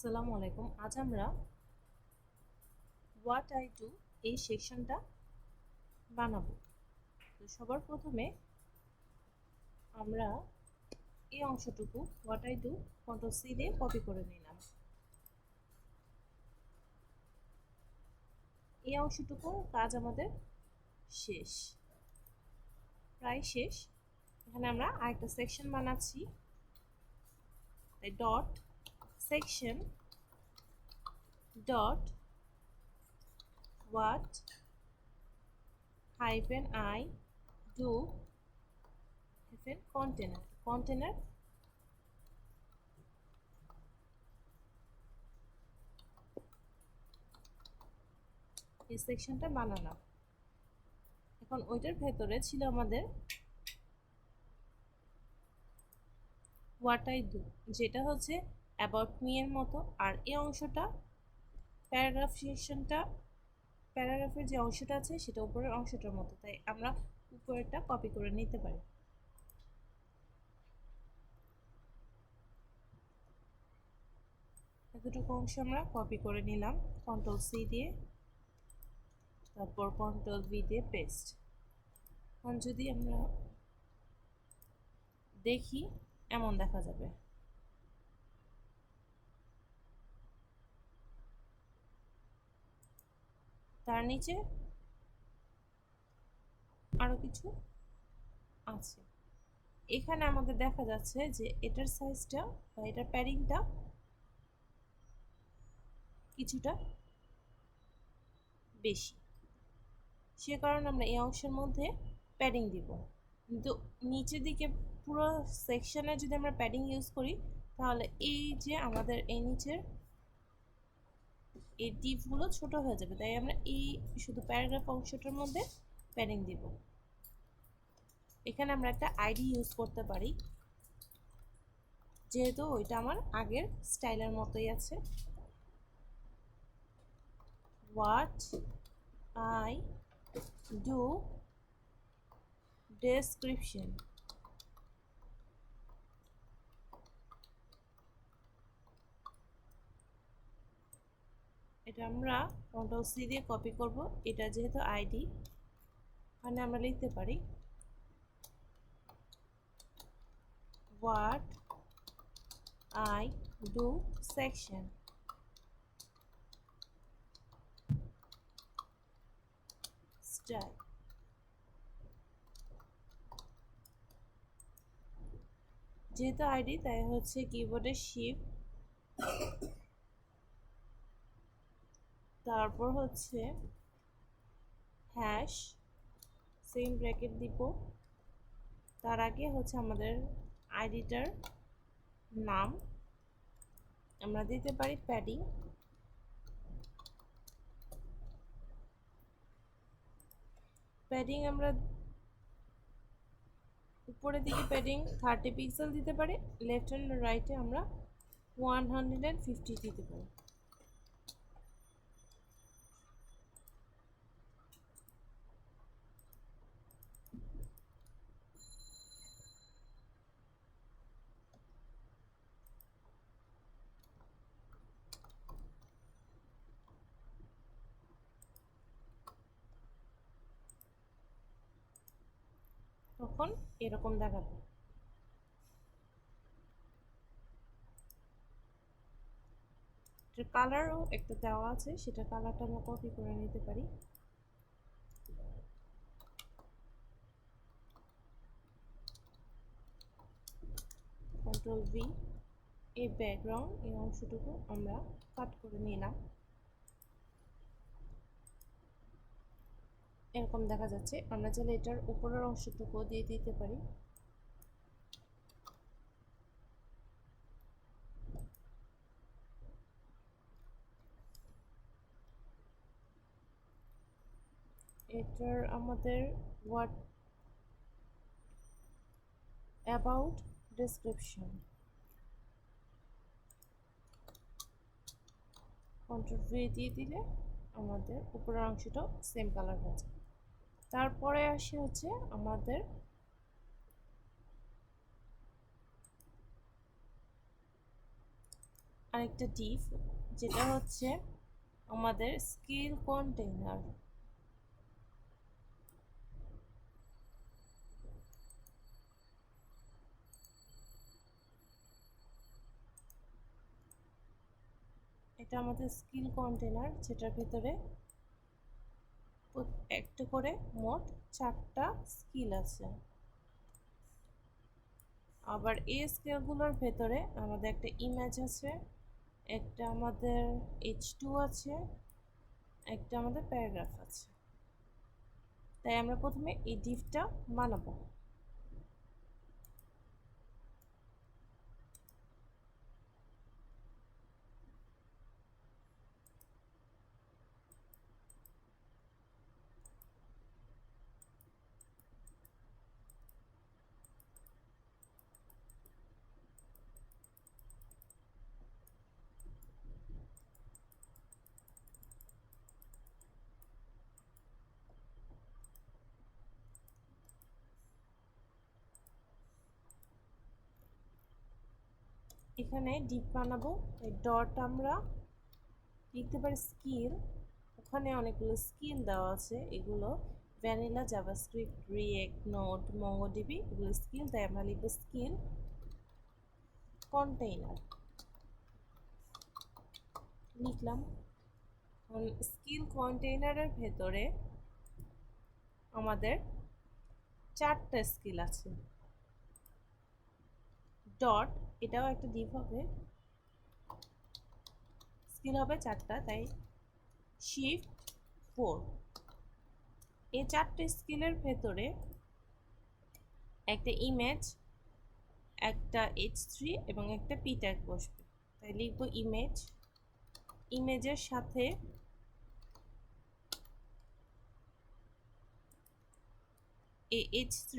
আসসালামু আলাইকুম। আজ আমরা হোয়াট আই ডু এই সেকশনটা বানাবো। তো সবার প্রথমে আমরা এই অংশটুকু what I do control C দিয়ে কপি করে নিলাম। এই অংশটুকু কাজ আমাদের শেষ, প্রায় শেষ। এখানে আমরা আরেকটা সেকশন বানাচ্ছি, তাই dot section dot what hyphen I do hyphen container এই সেকশনটা বানালাম। এখন ওইটার ভেতরে ছিল আমাদের হোয়াট আই ডু, যেটা হচ্ছে অ্যাবাউট মি এর মতো। আর এই অংশটা প্যারাগ্রাফ সেকশনটা, প্যারাগ্রাফের যে অংশটা আছে সেটা উপরের অংশটার মতো, তাই আমরা উপরেরটা কপি করে নিতে পারি। এতটুকু অংশ আমরা কপি করে নিলাম কন্ট্রোল সি দিয়ে, তারপর কন্ট্রোল ভি দিয়ে পেস্ট। এখন যদি আমরা দেখি এমন দেখা যাবে। তার নিচে আরো কিছু আছে। এখানে আমাদের দেখা যাচ্ছে যে এটার সাইজটা বা এটার প্যাডিংটা কিছুটা বেশি, সে কারণে আমরা এই অংশের মধ্যে প্যাডিং দিব। কিন্তু নিচের দিকে পুরো সেকশনে যদি আমরা প্যাডিং ইউজ করি তাহলে এই যে আমাদের এই নিচের এই ডিপগুলো ছোট হয়ে যাবে, তাই আমরা এই শুধু প্যারাগ্রাফ অংশটার মধ্যে প্যাডিং দিব। এখানে আমরা একটা আইডি ইউজ করতে পারি, যেহেতু ওইটা আমার আগের স্টাইলের মতোই আছে। What I do description. এটা আমরা কন্ট্রোল সি দিয়ে কপি করব। এটা যেহেতু আইডি, এখানে আমরা লিখতে পারি what I do section style. যেহেতু আইডি তাই হচ্ছে কিবোর্ডে শিফট, তারপর হচ্ছে হ্যাশ, সেম ব্র্যাকেট দিব। তার আগে হচ্ছে আমাদের আইডিটার নাম, আমরা দিতে পারি প্যাডিং। প্যাডিং আমরা উপরের দিকে প্যাডিং 30 পিক্সেল দিতে পারি, লেফট অ্যান্ড রাইটে আমরা 150 দিতে পারি। তখন এরকম দেখাবে। এটার কালারও একটা দেওয়া আছে, সেটা কালারটা আমরা কপি করে নিতে পারি। কন্ট্রোল ভি, এই ব্যাকগ্রাউন্ড এই অংশটুকু আমরা কাট করে নিলাম। এরকম দেখা যাচ্ছে। আমরা চাইলে এটার উপরের অংশটুকু দিয়ে দিতে পারি। এটার আমাদের what about description, control V দিয়ে দিলে আমাদের উপরের অংশটা সেম কালার হয়ে যায়। তারপরে আসে হচ্ছে আমাদের আরেকটা ডিভ, যেটা হচ্ছে আমাদের স্কিল কন্টেইনার। এটা আমাদের স্কিল কন্টেইনার, যেটার ভিতরে একটা করে মোট 4টা স্কিল আছে। আবার এই স্কেলগুলোর ভেতরে আমাদের একটা ইমেজ আছে, একটা আমাদের H2 আছে, একটা আমাদের প্যারাগ্রাফ আছে। তাই আমরা প্রথমে এই ডিভটা বানাবো। এখানে ডিভ বানাবো, এই ডট আমরা লিখতে পারি স্কিল। ওখানে অনেকগুলো স্কিল দেওয়া আছে, এগুলো vanilla, JavaScript, react, node, MongoDB, এগুলো স্কিল। তাই আমরা লিখবো স্কিল কন্টেইনার, লিখলাম। স্কিল কন্টেইনারের ভেতরে আমাদের 4টা স্কিল আছে। ডট, এটাও একটা ডিভ হবে, স্কিল হবে 4টা, তাই শিফট 4। এই 4টে স্কিলের ভেতরে একটা ইমেজ, একটা H3 এবং একটা P ট্যাগ বসবে। তাই লিখব ইমেজ, ইমেজের সাথে H3,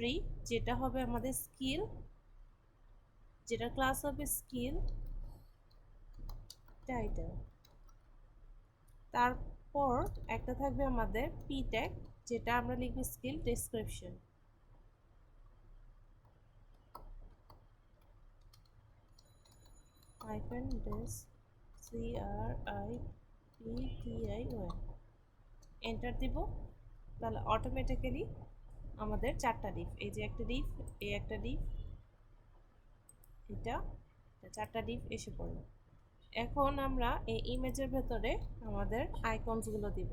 যেটা হবে আমাদের স্কিল, যেটা ক্লাস হবে স্কিল টাইটেল। তারপর একটা থাকবে আমাদের P ট্যাগ, যেটা আমরা লিখব স্কিল ডেসক্রিপশন। CRIPTION এন্টার দিব। তাহলে অটোমেটিক্যালি আমাদের 4টা ডিভ, এই যে একটা ডিভ, এই একটা ডিভ, এটা 4টা ডিভ এসে পড়লো। এখন আমরা এই ইমেজের ভেতরে আমাদের আইকনসগুলো দিব।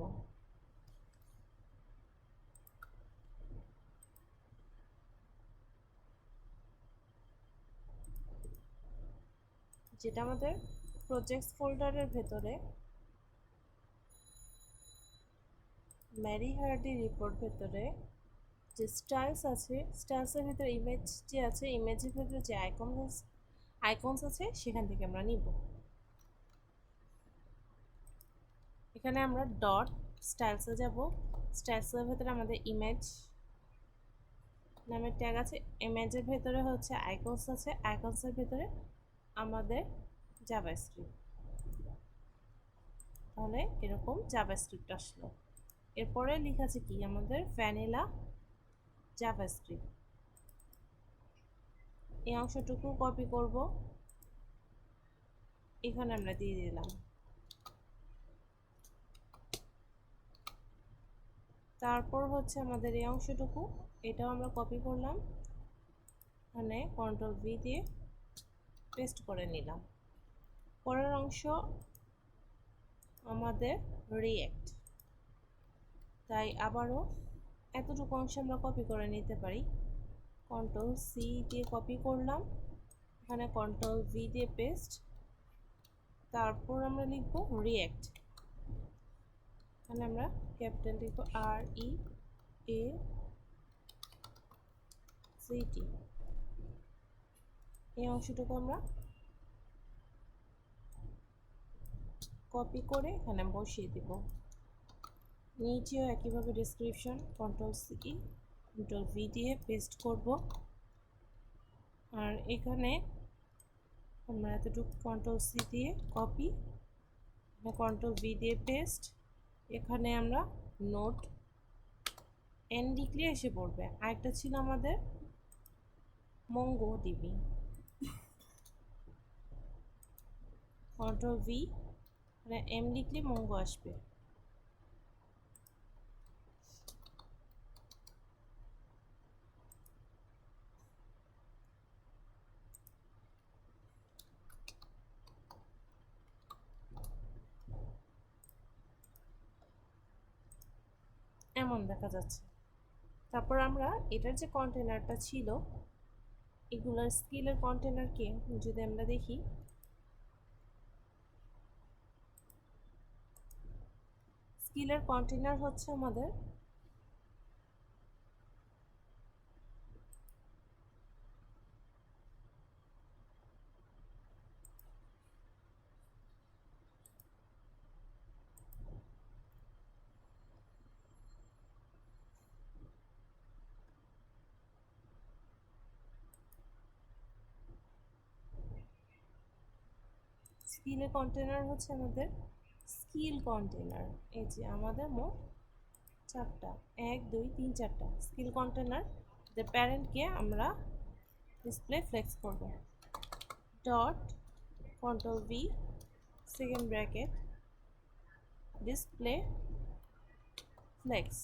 যেটা আমাদের প্রজেক্টস ফোল্ডারের ভেতরে ম্যারি হার্ডি রিপোর্ট ভেতরে যে স্টাইলস আছে, স্টাইলসের ভেতরে ইমেজ যে আছে, ইমেজের ভেতরে যে আইকনস আছে সেখান থেকে আমরা নিব। এখানে আমরা ডট স্টাইলসে যাব, স্টাইলসের ভেতরে আমাদের ইমেজ নামের ট্যাগ আছে, ইমেজের ভেতরে হচ্ছে আইকনস আছে, আইকনসের ভেতরে আমাদের জাভাস্ক্রিপ্ট। তাহলে এরকম জাভাস্ক্রিপ্ট আসলো। এরপরে লেখা আছে কি আমাদের ভ্যানিলা জাভাস্ক্রিপ্ট। এই অংশটুকু কপি করব, এখানে আমরা দিয়ে দিলাম। তারপর হচ্ছে আমাদের এই অংশটুকু, এটাও আমরা কপি করলাম, এখানে কন্ট্রোল ভি দিয়ে পেস্ট করে নিলাম। পরের অংশ আমাদের রিয়েক্ট, তাই আবারও এতটুকু অংশ আমরা কপি করে নিতে পারি। কন্ট্রোল সি দিয়ে কপি করলাম, এখানে কন্ট্রোল ভি দিয়ে পেস্ট। তারপর আমরা লিখব রিয়েক্ট, এখানে আমরা ক্যাপিটাল লিখব REACT। এই অংশটুকু আমরা কপি করে এখানে বসিয়ে দিব। নিচেও একইভাবে description, control C control V দিয়ে পেস্ট করব। আর এখানে আমরা এতটুকু কন্ট্রোল সি দিয়ে কপি, কন্ট্রোল ভি দিয়ে পেস্ট। এখানে আমরা নোট এন লিখলে এসে পড়বে। আরেকটা ছিল আমাদের মঙ্গোডিবি, কন্ট্রোল ভি, মানে এম লিখলে মঙ্গো আসবে। এমন দেখা যাচ্ছে। তারপর আমরা এটার যে কন্টেনারটা ছিল, এগুলার স্কিলের কন্টেনারকে যদি আমরা দেখি, স্কিলের কন্টেনার হচ্ছে আমাদের স্কিলের কন্টেনার হচ্ছে আমাদের স্কিল কন্টেনার। এই যে আমাদের মোট 4টা, 1 2 3 4টা স্কিল কন্টেনার। যে প্যারেন্টকে আমরা ডিসপ্লে ফ্লেক্স করব, dot control V second bracket display flakes.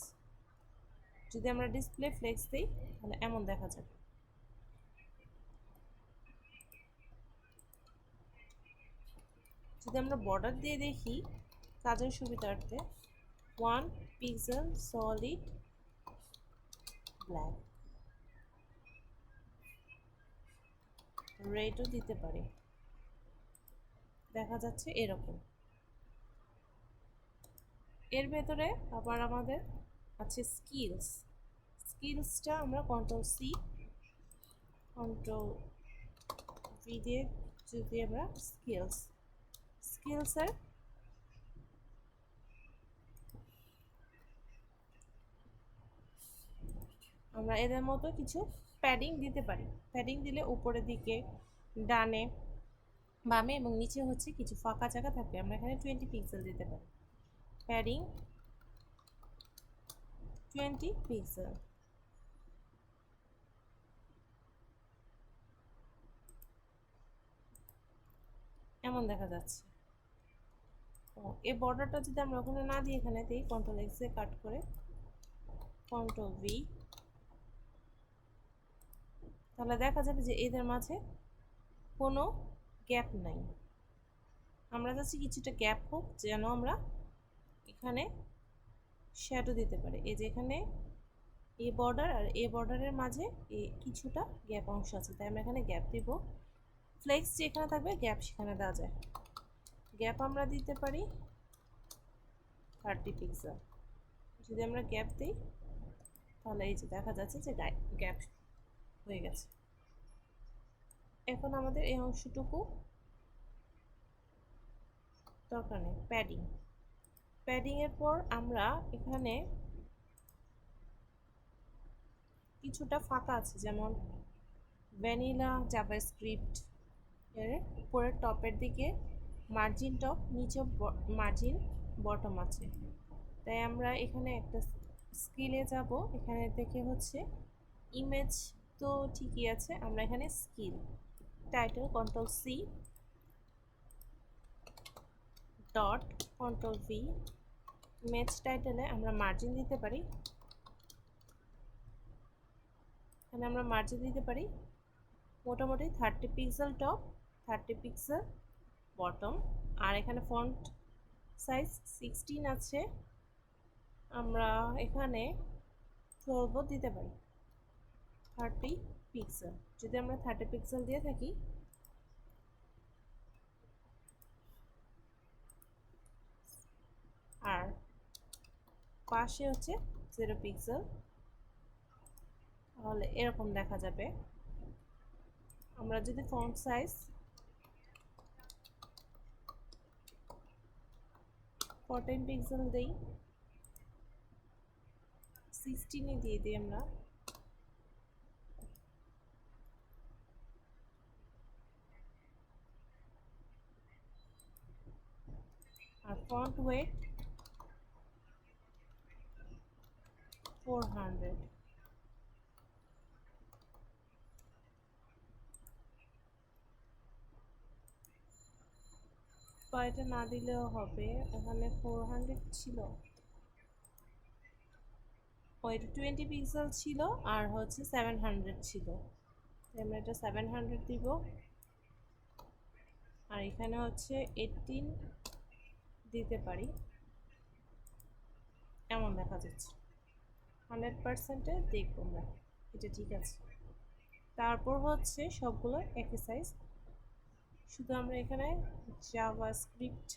যদি আমরা ডিসপ্লে ফ্লেক্স দিই তাহলে এমন দেখা যাবে। যদি আমরা বর্ডার দিয়ে দেখি কাজের সুবিধার্থে 1 পিক্সেল সলিড ব্ল্যাক, রেডও দিতে পারি, দেখা যাচ্ছে এরকম। এর ভেতরে আবার আমাদের আছে স্কিলস। স্কিলসটা আমরা কন্ট্রোল সি কন্ট্রোল ভি দিয়ে যদি আমরা স্কিলসের আমরা এদের মতো কিছু প্যাডিং দিতে পারি। প্যাডিং দিলে উপরের দিকে, ডানে, বামে এবং নিচে হচ্ছে কিছু ফাঁকা জায়গা থাকবে। আমরা এখানে 20 পিক্সেল দিতে পারি। Padding 20 pixel. এমন দেখা যাচ্ছে। এই বর্ডারটা যদি আমরা ওখানে না দিই, এখানে দিই কন্ট্রোল এক্স এ কাট করে কন্ট্রোল ভি, তাহলে দেখা যাবে যে এদের মাঝে কোনো গ্যাপ নাই। আমরা চাচ্ছি কিছুটা গ্যাপ হোক, যেন আমরা এখানে শ্যাডো দিতে পারি। এই যে এখানে এ বর্ডার আর এ বর্ডারের মাঝে কিছুটা গ্যাপ অংশ আছে, তাই আমরা এখানে গ্যাপ দিব। ফ্লেক্স যেখানে থাকবে গ্যাপ সেখানে দেওয়া যায়। গ্যাপ আমরা দিতে পারি 30 পিক্সেল। যদি আমরা গ্যাপ দিই তাহলে এই যে দেখা যাচ্ছে যে গ্যাপ হয়ে গেছে। এখন আমাদের এই অংশটুকু দরকার নেই। প্যাডিংয়ের পর আমরা এখানে কিছুটা ফাঁকা আছে, যেমন ভ্যানিলা জাভাস্ক্রিপ্ট এর উপরের টপের দিকে মার্জিন টপ, নিচে মার্জিন বটম আছে। তাই আমরা এখানে একটা স্কিলে যাব, এখানে দেখে হচ্ছে ইমেজ তো ঠিকই আছে, আমরা এখানে skill title control C dot control V, image টাইটেলে আমরা মার্জিন দিতে পারি। এখানে আমরা মার্জিন দিতে পারি মোটামুটি 30 পিক্সেল টপ, 30 পিক্সেল বটম। আর এখানে ফন্ট সাইজ 16 আছে, আমরা এখানে 12 দিতে পারি, 30 পিক্সেল। যদি আমরা 30 পিক্সেল দিয়ে থাকি, আর পাশে হচ্ছে 0 পিক্সেল, তাহলে এরকম দেখা যাবে। আমরা যদি ফন্ট সাইজ 14 পিক্সেল দিই, 16 দিয়ে দিই আমরা, আর ফন্ট ওয়েট 400। বা এটা না দিলেও হবে, এখানে 400 ছিল, এটা 20 পিক্সেল ছিল আর হচ্ছে 700 ছিল, আমরা এটা 700 দিব। আর এখানে হচ্ছে 18 দিতে পারি, এমন দেখা যাচ্ছে। 100%-এ দেখবো আমরা এটা ঠিক আছে। তারপর হচ্ছে সবগুলো একই সাইজ, শুধু আমরা এখানে জাভাস্ক্রিপ্ট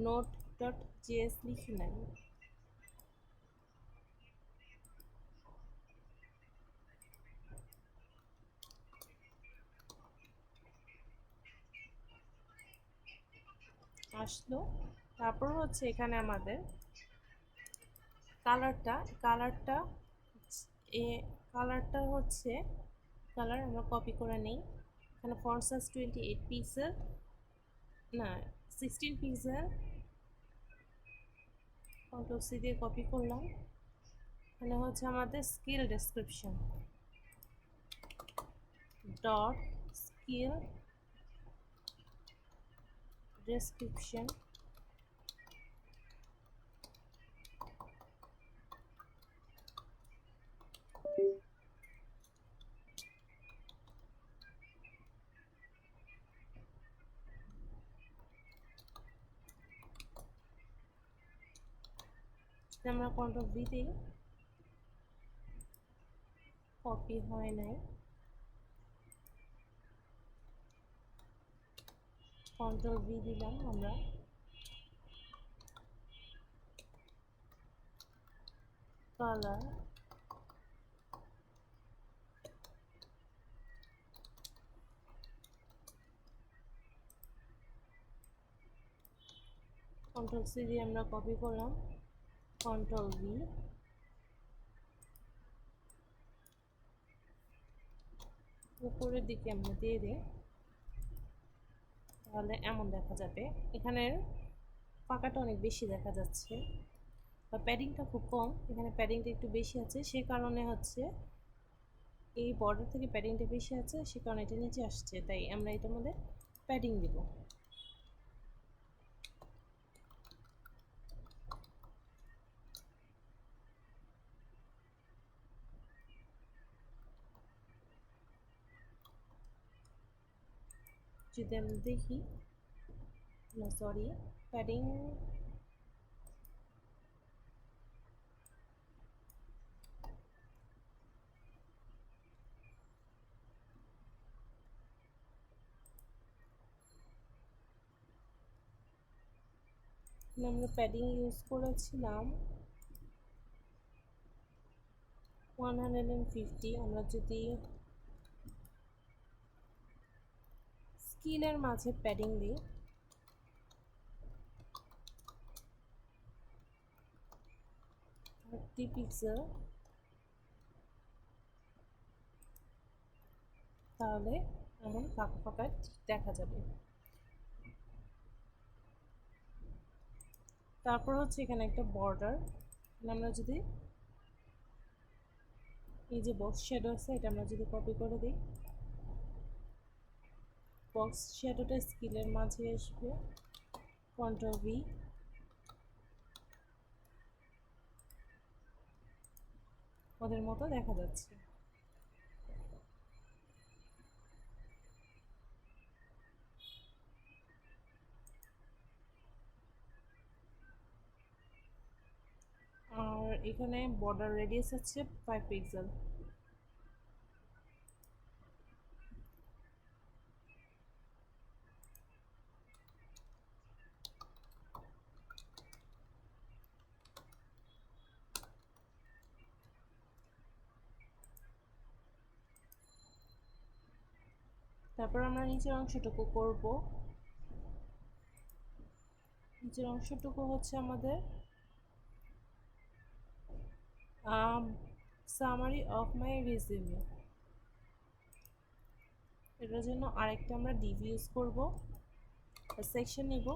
নোড.js লিখি নাই, আসলো। তারপর হচ্ছে এখানে আমাদের কালারটা এ কালারটা হচ্ছে কালার আমরা কপি করে নেই। এখানে ফন্ট সাইজ 28 পিক্সেল না 16 পিক্সেল, কন্ট্রোল সি দিয়ে কপি করলাম। এখানে হচ্ছে আমাদের skill description dot skill description, আমরা কন্ট্রোল ভি দিই, কপি হয় নাই, কন্ট্রোল ভি দিলাম আমরা, কালার কন্ট্রোল সি দিয়ে আমরা কপি করলাম, কন্ট্রোল ভি, উপরের দিকে আমরা দিয়ে দিই, তাহলে এমন দেখা যাবে। এখানের ফাঁকাটা অনেক বেশি দেখা যাচ্ছে, বা প্যাডিংটা খুব কম, এখানে প্যাডিংটা একটু বেশি আছে, সে কারণে হচ্ছে এই বর্ডার থেকে প্যাডিংটা বেশি আছে, সে কারণে এটা নিচে আসছে, তাই আমরা এটার মধ্যে প্যাডিং দিব। যদি আমরা দেখি, না সরি, প্যাডিং আমরা প্যাডিং ইউজ করেছিলাম 150। আমরা যদি স্কিলের মাঝে প্যাডিং দিই, 30 পিক্সেল, তাহলে এমন ফাঁকা ফাঁকা দেখা যাবে। তারপর হচ্ছে এখানে একটা বর্ডার, আমরা যদি এই যে বক্স শ্যাডো আছে, এটা আমরা যদি কপি করে দিই, বক্স শ্যাডোটা স্কিলের মাঝে আসবে, কন্ট্রোল ভি, ওদের মতো দেখা যাচ্ছে। আর এখানে বর্ডার রেডিয়াস হচ্ছে 5 পিক্সেল। তারপর আমরা নিচের অংশটুকু করব, নিচের অংশটুকু হচ্ছে আমাদের সামারি অফ মাই রিজিউমে, এটার জন্য আরেকটা আমরা ডিভ ইউজ করব, সেকশন নিব,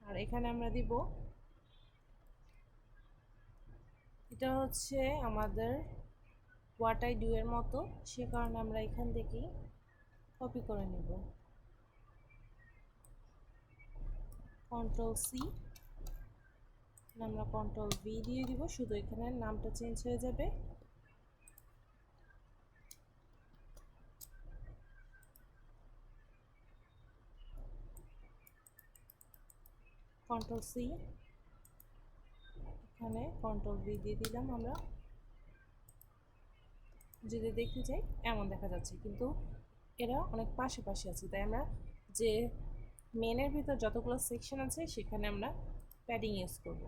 আর এখানে আমরা দিব এটা হচ্ছে আমাদের হোয়াট আই ডু এর মতো, সে কারণে আমরা এখান থেকেই কপি করে নেব। কন্ট্রোল সি, আমরা কন্ট্রোল ভি দিয়ে দিব, শুধু এখানে নামটা চেঞ্জ হয়ে যাবে। কন্ট্রোল সি, এখানে কন্ট্রোল ভি দিয়ে দিলাম। আমরা যদি দেখতে চাই এমন দেখা যাচ্ছে, কিন্তু এরা অনেক পাশাপাশি আছে, তাই আমরা যে মেনের ভিতর যতগুলো সেকশন আছে সেখানে আমরা প্যাডিং ইউজ করব।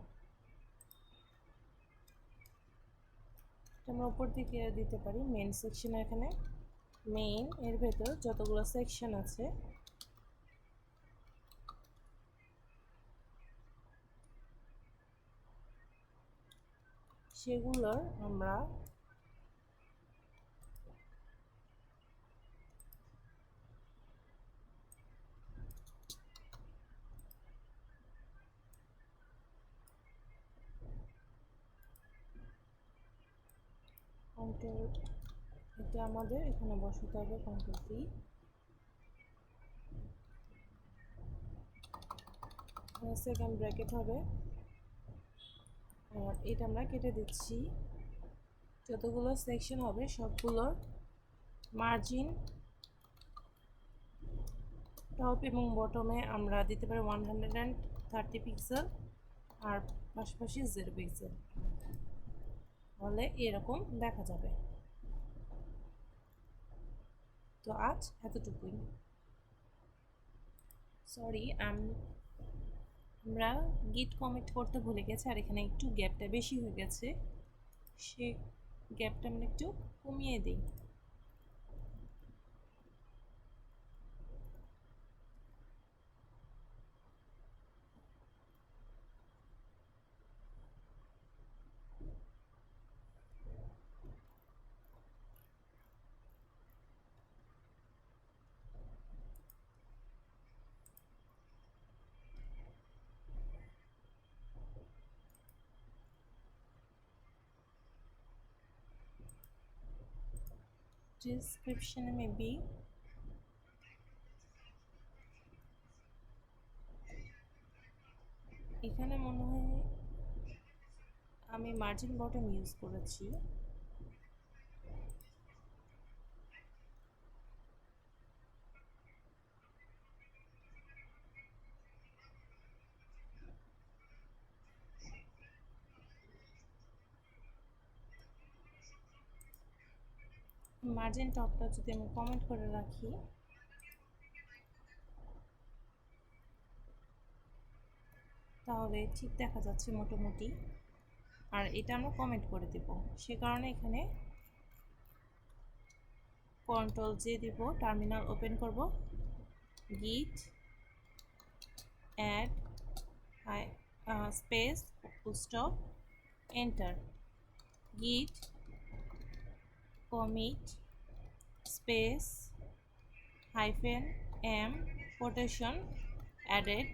আমরা উপর দিকে দিতে পারি মেন সেকশনে, এখানে মেইন এর ভেতর যতগুলো সেকশন আছে সেগুলোর আমরা কন্ট্রোল, এটা আমাদের এখানে বসাতে হবে কন্ট্রোল সি, সেকেন্ড ব্র্যাকেট হবে। আর এটা আমরা কেটে দিচ্ছি। যতগুলো সেকশন হবে সবগুলোর মার্জিন টপ এবং বটমে আমরা দিতে পারি 130 পিক্সেল, আর পাশাপাশি 0 পিক্সেল, তাহলে এরকম দেখা যাবে। তো আজ এতটুকুই। সরি, আমরা গিট কমিট করতে ভুলে গেছি, আর এখানে একটু গ্যাপটা বেশি হয়ে গেছে, সে গ্যাপটা আমরা একটু কমিয়ে দিই। ডিসক্রিপশনে মেবি এখানে মনে হয় আমি মার্জিন বটম ইউজ করেছি। মার্জিন টপটা যদি আমি কমেন্ট করে রাখি তাহলে ঠিক দেখা যাচ্ছে মোটামুটি, আর এটা আমরা কমেন্ট করে দেব, সে কারণে এখানে কন্ট্রোল জে দিব, টার্মিনাল ওপেন করব, git add space full stop enter, git commit space hyphen M quotation added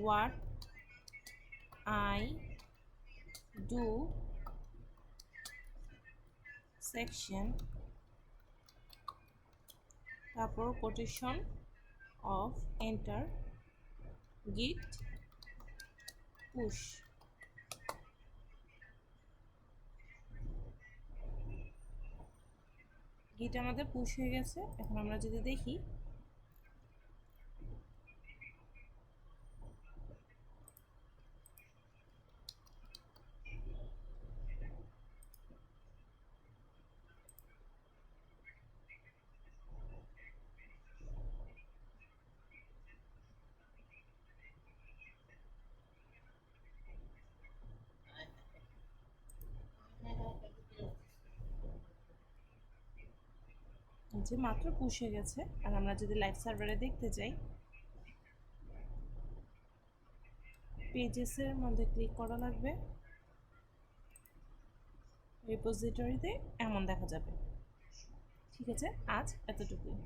what I do section, তারপর quotation off enter, git push. Git আমাদের পুশ হয়ে গেছে। এখন আমরা যদি দেখি যে মাত্র পুশ হয়ে গেছে। আর আমরা যদি লাইভ সার্ভারে দেখতে যাই, পেজেসের মধ্যে ক্লিক করা লাগবে, রিপোজিটরিতে এমন দেখা যাবে। ঠিক আছে, আজ এতটুকুই।